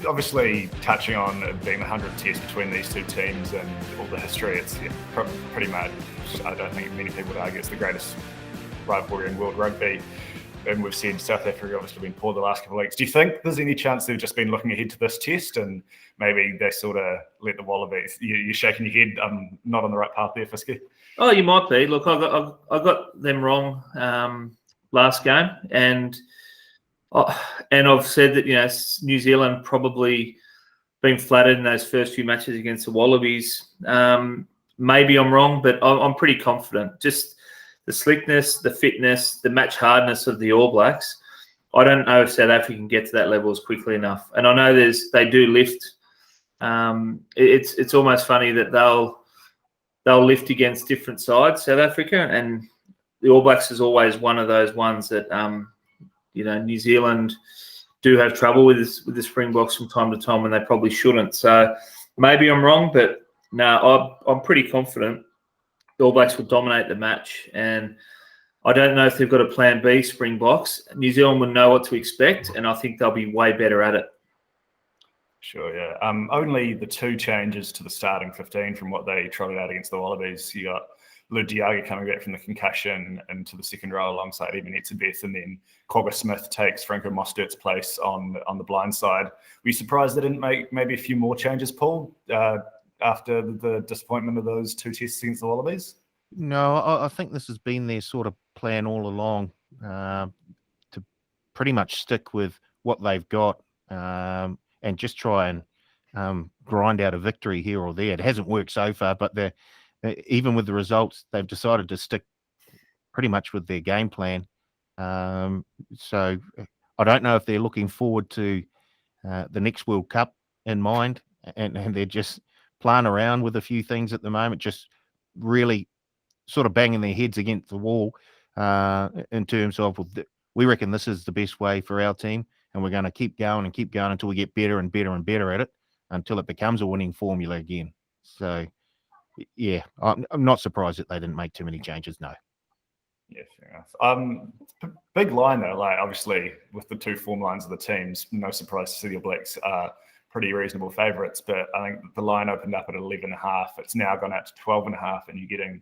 obviously touching on it being the 100th test between these two teams and all the history. It's pretty much, I don't think many people would argue it's the greatest rivalry in world rugby. And we've seen South Africa obviously been poor the last couple of weeks. Do you think there's any chance they've just been looking ahead to this test and maybe they sort of let the Wallabies? You're shaking your head. I'm not on the right path there, Fisky. Oh, you might be. Look, I got them wrong last game, and I've said that New Zealand probably been flattered in those first few matches against the Wallabies. Maybe I'm wrong, but I'm pretty confident. Just the slickness, the fitness, the match hardness of the All Blacks. I don't know if South Africa can get to that level as quickly enough. And I know they do lift. It's almost funny that they'll lift against different sides, South Africa, and the All Blacks is always one of those ones that New Zealand do have trouble with the Springboks from time to time when they probably shouldn't. So maybe I'm wrong, but no, I'm pretty confident the All Blacks will dominate the match. And I don't know if they've got a plan B, Springboks. New Zealand will know what to expect, and I think they'll be way better at it. Sure, yeah. Only the two changes to the starting 15 from what they trotted out against the Wallabies. You got Lou Diaga coming back from the concussion into the second row alongside Eben Etzebeth, and then Cogger Smith takes Franco Mostert's place on the blind side. Were you surprised they didn't make maybe a few more changes, Paul, after the disappointment of those two tests against the Wallabies? No, I think this has been their sort of plan all along, to pretty much stick with what they've got and just try and grind out a victory here or there. It hasn't worked so far, but even with the results, they've decided to stick pretty much with their game plan. So I don't know if they're looking forward to the next World Cup in mind, and they're just playing around with a few things at the moment, just really sort of banging their heads against the wall in terms of, we reckon this is the best way for our team, and we're going to keep going until we get better and better and better at it, until it becomes a winning formula again. So, yeah, I'm not surprised that they didn't make too many changes, no. Yeah, fair enough. Big line, though, like obviously with the two form lines of the teams, no surprise to see the All Blacks are pretty reasonable favourites, but I think the line opened up at 11.5. It's now gone out to 12.5, and you're getting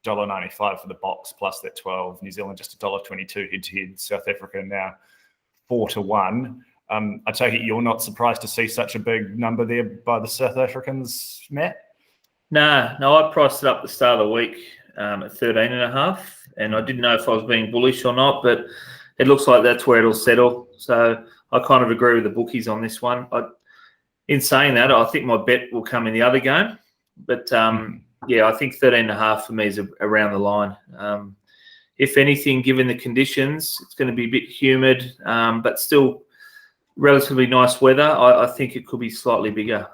$1.95 for the box plus that 12. New Zealand just $1.22 head-to-head. South Africa now 4-1. I take it you're not surprised to see such a big number there by the South Africans, Matt? No, I priced it up at the start of the week at 13.5, and I didn't know if I was being bullish or not, but it looks like that's where it'll settle. So I kind of agree with the bookies on this one. In saying that, I think my bet will come in the other game, but yeah, I think 13.5 for me is around the line. If anything, given the conditions, it's going to be a bit humid, but still relatively nice weather. I think it could be slightly bigger.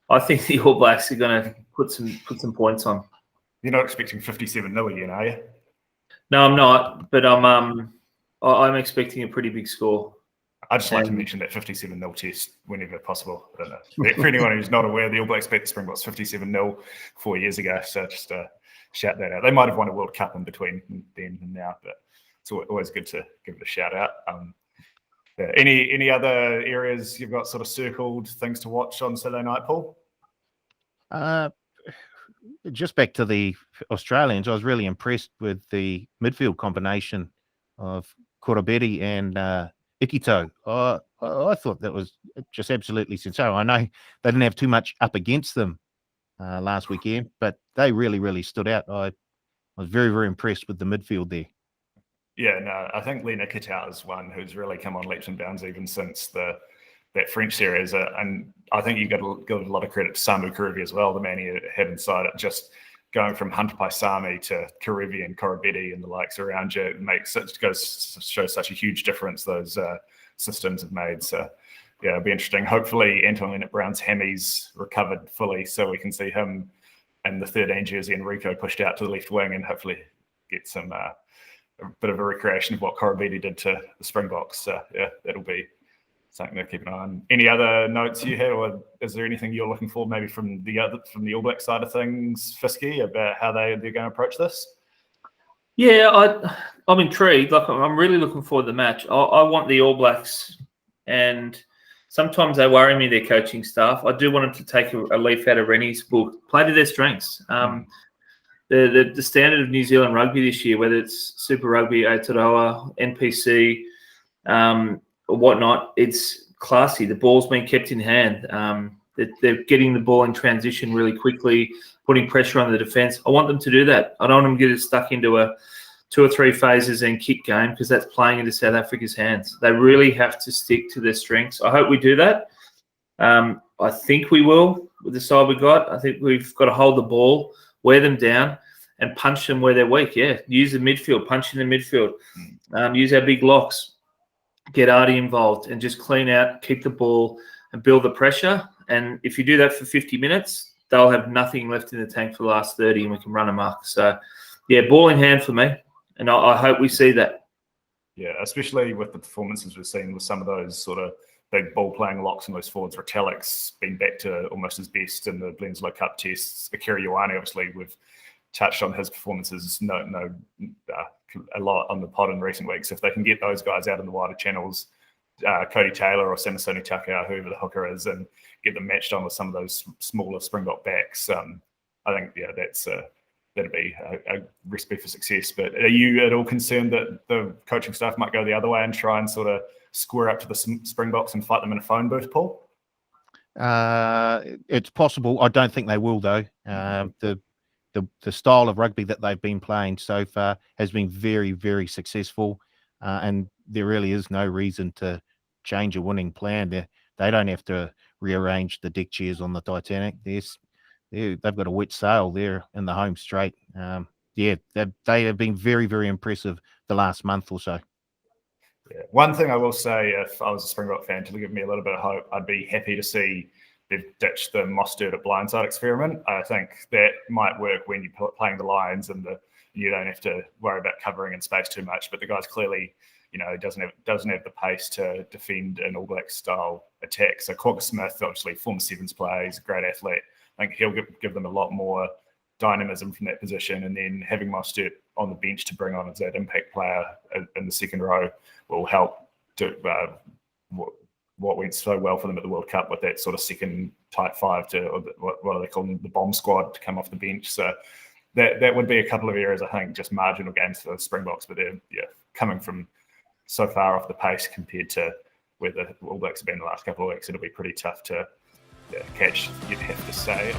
I think the All Blacks are going to put some points on. You're not expecting 57-0 again, are you? No, I'm not, but I'm expecting a pretty big score. I'd just like to mention that 57-0 test whenever possible. I don't know. For anyone who's not aware, the All Blacks beat the Springboks 57-0 4 years ago, so just shout that out. They might have won a World Cup in between then and now, but it's always good to give it a shout out. Yeah. Any other areas you've got sort of circled, things to watch on Saturday night, Paul? Just back to the Australians, I was really impressed with the midfield combination of Korobedi and Ikito. I thought that was just absolutely sensational. I know they didn't have too much up against them last weekend, but they really, really stood out. I was very, very impressed with the midfield there. Yeah, no, I think Lena Kitau is one who's really come on leaps and bounds even since that French series. And I think you got to give a lot of credit to Samu Kerevi as well, the man he had inside it. Just going from Hunter Paisami to Kerevi and Korobedi and the likes around you shows such a huge difference those systems have made. So, yeah, it'll be interesting. Hopefully, Anton Lienert-Brown's hammy's recovered fully so we can see him and the 13 jersey Enrico pushed out to the left wing and hopefully get some a bit of a recreation of what Korobedi did to the Springboks. So, yeah, that'll be something to keep an eye on. Any other notes you had, or is there anything you're looking for maybe from the All Black side of things, Fisky, about how they're going to approach this? Yeah, I'm intrigued. Like, I'm really looking forward to the match. I want the All Blacks, and sometimes they worry me, their coaching staff. I do want them to take a leaf out of Rennie's book, play to their strengths. The standard of New Zealand rugby this year, whether it's Super Rugby, Aotearoa, NPC, or whatnot, it's classy. The ball's been kept in hand. They're getting the ball in transition really quickly, putting pressure on the defence. I want them to do that. I don't want them to get stuck into a 2 or 3 phases and kick game, because that's playing into South Africa's hands. They really have to stick to their strengths. I hope we do that. I think we will with the side we got. I think we've got to hold the ball, wear them down, and punch them where they're weak. Yeah, use the midfield, punch in the midfield, use our big locks, get Artie involved, and just clean out, keep the ball, and build the pressure. And if you do that for 50 minutes, they'll have nothing left in the tank for the last 30, and we can run amok. So, yeah, ball in hand for me, and I hope we see that. Yeah, especially with the performances we've seen with some of those sort of big ball-playing locks and loose forwards. Retallick's been back to almost his best in the Bledisloe Cup tests. Akira Ioane, obviously, we've touched on his performances a lot on the pod in recent weeks. If they can get those guys out in the wider channels, Cody Taylor or Samasoni Takea, whoever the hooker is, and get them matched on with some of those smaller Springbok backs, I think, yeah, that'd be a recipe for success. But are you at all concerned that the coaching staff might go the other way and try and sort of square up to the Springboks and fight them in a phone booth, Paul? It's possible. I don't think they will, though. The style of rugby that they've been playing so far has been very, very successful, and there really is no reason to change a winning plan. They don't have to rearrange the deck chairs on the Titanic. They've got a wet sail there in the home straight. They have been very, very impressive the last month or so. Yeah. One thing I will say, if I was a Springbok fan, to give me a little bit of hope, I'd be happy to see they've ditched the Mostert at blindside experiment. I think that might work when you're playing the Lions and you don't have to worry about covering in space too much. But the guy's clearly, doesn't have the pace to defend an All Black style attack. So Quagga Smith, obviously former Sevens player, he's a great athlete. I think he'll give them a lot more dynamism from that position, and then having Mostert on the bench to bring on as that impact player in the second row will help to what went so well for them at the World Cup with that sort of second tight five what are they calling the bomb squad to come off the bench. So that would be a couple of areas, I think, just marginal gains for the Springboks, but they're coming from so far off the pace compared to where the All Blacks have been the last couple of weeks. It'll be pretty tough to catch, you'd have to say.